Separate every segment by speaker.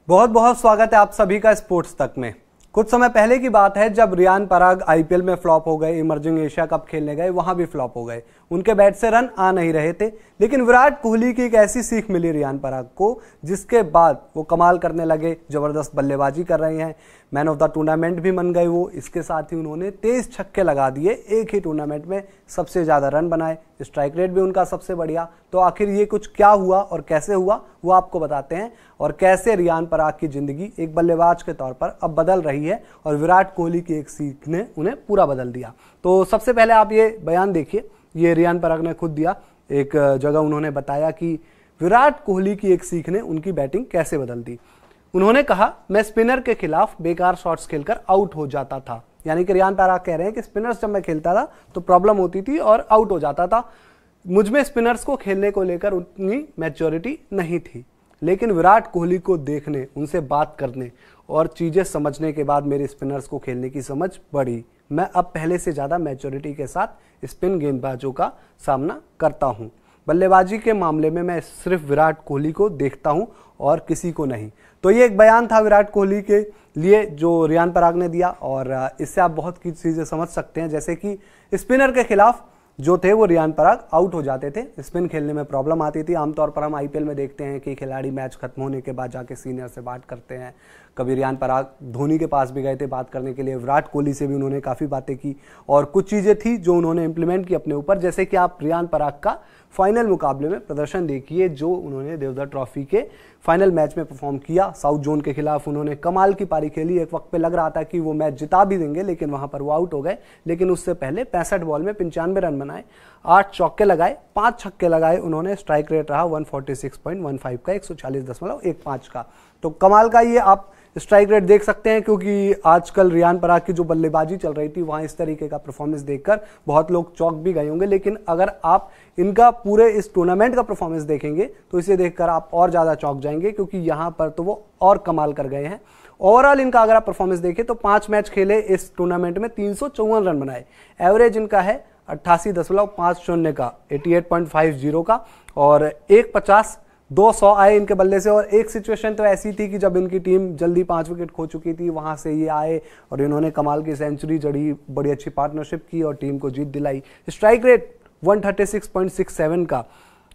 Speaker 1: बहुत बहुत स्वागत है आप सभी का स्पोर्ट्स तक में। कुछ समय पहले की बात है जब रियान पराग आईपीएल में फ्लॉप हो गए, इमर्जिंग एशिया कप खेलने गए, वहां भी फ्लॉप हो गए। उनके बैट से रन आ नहीं रहे थे, लेकिन विराट कोहली की एक ऐसी सीख मिली रियान पराग को जिसके बाद वो कमाल करने लगे, जबरदस्त बल्लेबाजी कर रहे हैं, मैन ऑफ द टूर्नामेंट भी बन गए वो। इसके साथ ही उन्होंने 23 छक्के लगा दिए, एक ही टूर्नामेंट में सबसे ज़्यादा रन बनाए, स्ट्राइक रेट भी उनका सबसे बढ़िया। तो आखिर ये कुछ क्या हुआ और कैसे हुआ वो आपको बताते हैं, और कैसे रियान पराग की जिंदगी एक बल्लेबाज के तौर पर अब बदल रही है और विराट कोहली की एक सीख ने उन्हें पूरा बदल दिया। तो सबसे पहले आप ये बयान देखिए, ये रियान पराग ने खुद दिया। एक जगह उन्होंने बताया कि विराट कोहली की एक सीख ने उनकी बैटिंग कैसे बदल दी। उन्होंने कहा, मैं स्पिनर के खिलाफ बेकार शॉट्स खेलकर आउट हो जाता था। यानी कि रियान पराग कह रहे हैं कि स्पिनर्स जब मैं खेलता था तो प्रॉब्लम होती थी और आउट हो जाता था। मुझमें स्पिनर्स को खेलने को लेकर उतनी मैच्योरिटी नहीं थी, लेकिन विराट कोहली को देखने, उनसे बात करने और चीज़ें समझने के बाद मेरे स्पिनर्स को खेलने की समझ बढ़ी। मैं अब पहले से ज़्यादा मैच्योरिटी के साथ स्पिन गेंदबाजों का सामना करता हूं। बल्लेबाजी के मामले में मैं सिर्फ विराट कोहली को देखता हूं और किसी को नहीं। तो ये एक बयान था विराट कोहली के लिए जो रियान पराग ने दिया, और इससे आप बहुत की चीज़ें समझ सकते हैं। जैसे कि स्पिनर के खिलाफ जो थे वो रियान पराग आउट हो जाते थे, स्पिन खेलने में प्रॉब्लम आती थी। आमतौर पर हम आईपीएल में देखते हैं कि खिलाड़ी मैच खत्म होने के बाद जाके सीनियर से बात करते हैं। कभी रियान पराग धोनी के पास भी गए थे बात करने के लिए, विराट कोहली से भी उन्होंने काफ़ी बातें की, और कुछ चीज़ें थी जो उन्होंने इंप्लीमेंट की अपने ऊपर। जैसे कि आप रियान पराग का फाइनल मुकाबले में प्रदर्शन देखिए, जो उन्होंने देवधर ट्रॉफी के फाइनल मैच में परफॉर्म किया। साउथ जोन के खिलाफ उन्होंने कमाल की पारी खेली। एक वक्त पे लग रहा था कि वो मैच जिता भी देंगे, लेकिन वहां पर वो आउट हो गए। लेकिन उससे पहले 65 बॉल में 95 रन बनाए, 8 चौके लगाए, 5 छक्के लगाए उन्होंने। स्ट्राइक रेट रहा 146.15 का, 140.15 का। तो कमाल का ये आप स्ट्राइक रेट देख सकते हैं, क्योंकि आजकल रियान पराग की जो बल्लेबाजी चल रही थी वहां इस तरीके का परफॉर्मेंस देखकर बहुत लोग चौंक भी गए होंगे। लेकिन अगर आप इनका पूरे इस टूर्नामेंट का परफॉर्मेंस देखेंगे तो इसे देखकर आप और ज़्यादा चौंक जाएंगे, क्योंकि यहाँ पर तो वो और कमाल कर गए हैं। ओवरऑल इनका अगर आप परफॉर्मेंस देखें तो 5 मैच खेले इस टूर्नामेंट में, 354 रन बनाए। एवरेज इनका है 88.50 का, 88.50 का, और 150 200 आए इनके बल्ले से। और एक सिचुएशन तो ऐसी थी कि जब इनकी टीम जल्दी 5 विकेट खो चुकी थी, वहां से ये आए और इन्होंने कमाल की सेंचुरी जड़ी, बड़ी अच्छी पार्टनरशिप की और टीम को जीत दिलाई। स्ट्राइक रेट 136.67 का,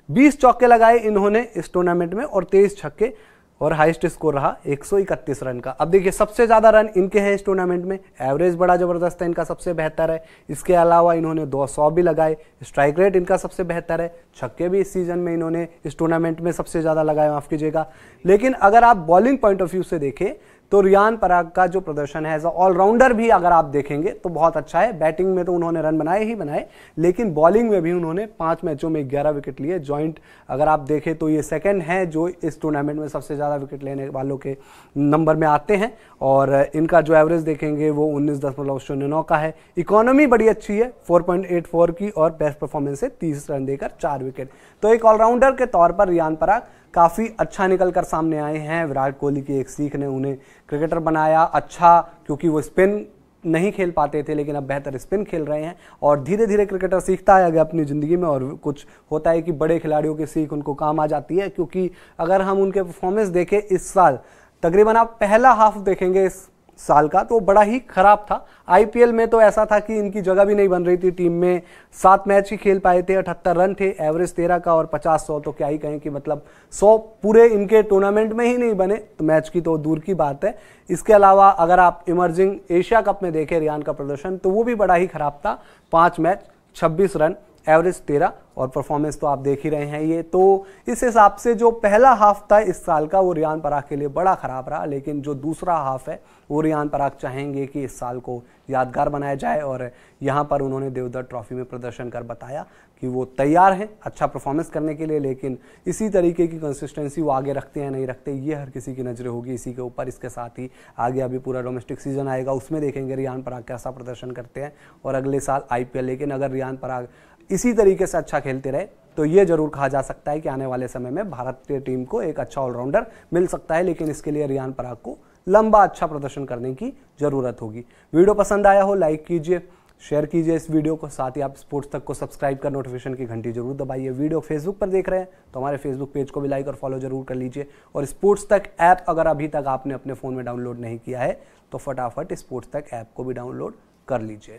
Speaker 1: 20 चौके लगाए इन्होंने इस टूर्नामेंट में और 23 छक्के, और हाईएस्ट स्कोर रहा 131 रन का। अब देखिए सबसे ज्यादा रन इनके हैं इस टूर्नामेंट में, एवरेज बड़ा जबरदस्त है इनका, सबसे बेहतर है। इसके अलावा इन्होंने 200 भी लगाए, स्ट्राइक रेट इनका सबसे बेहतर है, छक्के भी इस सीजन में इन्होंने इस टूर्नामेंट में सबसे ज्यादा लगाए, माफ कीजिएगा। लेकिन अगर आप बॉलिंग पॉइंट ऑफ व्यू से देखें तो रियान पराग का जो प्रदर्शन है एज ऑलराउंडर भी अगर आप देखेंगे तो बहुत अच्छा है। बैटिंग में तो उन्होंने रन बनाए ही बनाए, लेकिन बॉलिंग में भी उन्होंने 5 मैचों में 11 विकेट लिए। जॉइंट अगर आप देखें तो ये सेकंड है जो इस टूर्नामेंट में सबसे ज़्यादा विकेट लेने वालों के नंबर में आते हैं। और इनका जो एवरेज देखेंगे वो 19.09 का है। इकोनॉमी बड़ी अच्छी है 4.84 की, और बेस्ट परफॉर्मेंस है 30 रन देकर 4 विकेट। तो एक ऑलराउंडर के तौर पर रियान पराग काफ़ी अच्छा निकल कर सामने आए हैं। विराट कोहली की एक सीख ने उन्हें क्रिकेटर बनाया अच्छा, क्योंकि वो स्पिन नहीं खेल पाते थे, लेकिन अब बेहतर स्पिन खेल रहे हैं। और धीरे धीरे क्रिकेटर सीखता है आगे अपनी ज़िंदगी में, और कुछ होता है कि बड़े खिलाड़ियों की सीख उनको काम आ जाती है। क्योंकि अगर हम उनके परफॉर्मेंस देखें इस साल, तकरीबन आप पहला हाफ देखेंगे इस साल का तो बड़ा ही खराब था। आईपीएल में तो ऐसा था कि इनकी जगह भी नहीं बन रही थी टीम में। 7 मैच ही खेल पाए थे, 78 रन थे, एवरेज 13 का, और 50-100 तो क्या ही कहें कि मतलब 100 पूरे इनके टूर्नामेंट में ही नहीं बने, तो मैच की तो दूर की बात है। इसके अलावा अगर आप इमर्जिंग एशिया कप में देखें रियान का प्रदर्शन तो वो भी बड़ा ही खराब था। 5 मैच 26 रन, एवरेज 13, और परफॉर्मेंस तो आप देख ही रहे हैं ये। तो इस हिसाब से जो पहला हाफ था इस साल का वो रियान पराग के लिए बड़ा खराब रहा, लेकिन जो दूसरा हाफ है वो रियान पराग चाहेंगे कि इस साल को यादगार बनाया जाए। और यहाँ पर उन्होंने देवधर ट्रॉफी में प्रदर्शन कर बताया कि वो तैयार हैं अच्छा परफॉर्मेंस करने के लिए, लेकिन इसी तरीके की कंसिस्टेंसी वो आगे रखते हैं नहीं रखते ये हर किसी की नज़रें होगी इसी के ऊपर। इसके साथ ही आगे अभी पूरा डोमेस्टिक सीजन आएगा, उसमें देखेंगे रियान पराग कैसा प्रदर्शन करते हैं, और अगले साल आईपीएल। लेकिन अगर रियान पराग इसी तरीके से अच्छा खेलते रहे तो ये जरूर कहा जा सकता है कि आने वाले समय में भारतीय टीम को एक अच्छा ऑलराउंडर मिल सकता है। लेकिन इसके लिए रियान पराग को लंबा अच्छा प्रदर्शन करने की जरूरत होगी। वीडियो पसंद आया हो लाइक कीजिए, शेयर कीजिए इस वीडियो को, साथ ही आप स्पोर्ट्स तक को सब्सक्राइब कर नोटिफिकेशन की घंटी जरूर दबाइए। वीडियो फेसबुक पर देख रहे हैं तो हमारे फेसबुक पेज को भी लाइक और फॉलो जरूर कर लीजिए। और स्पोर्ट्स तक ऐप अगर अभी तक आपने अपने फ़ोन में डाउनलोड नहीं किया है तो फटाफट स्पोर्ट्स तक ऐप को भी डाउनलोड कर लीजिए।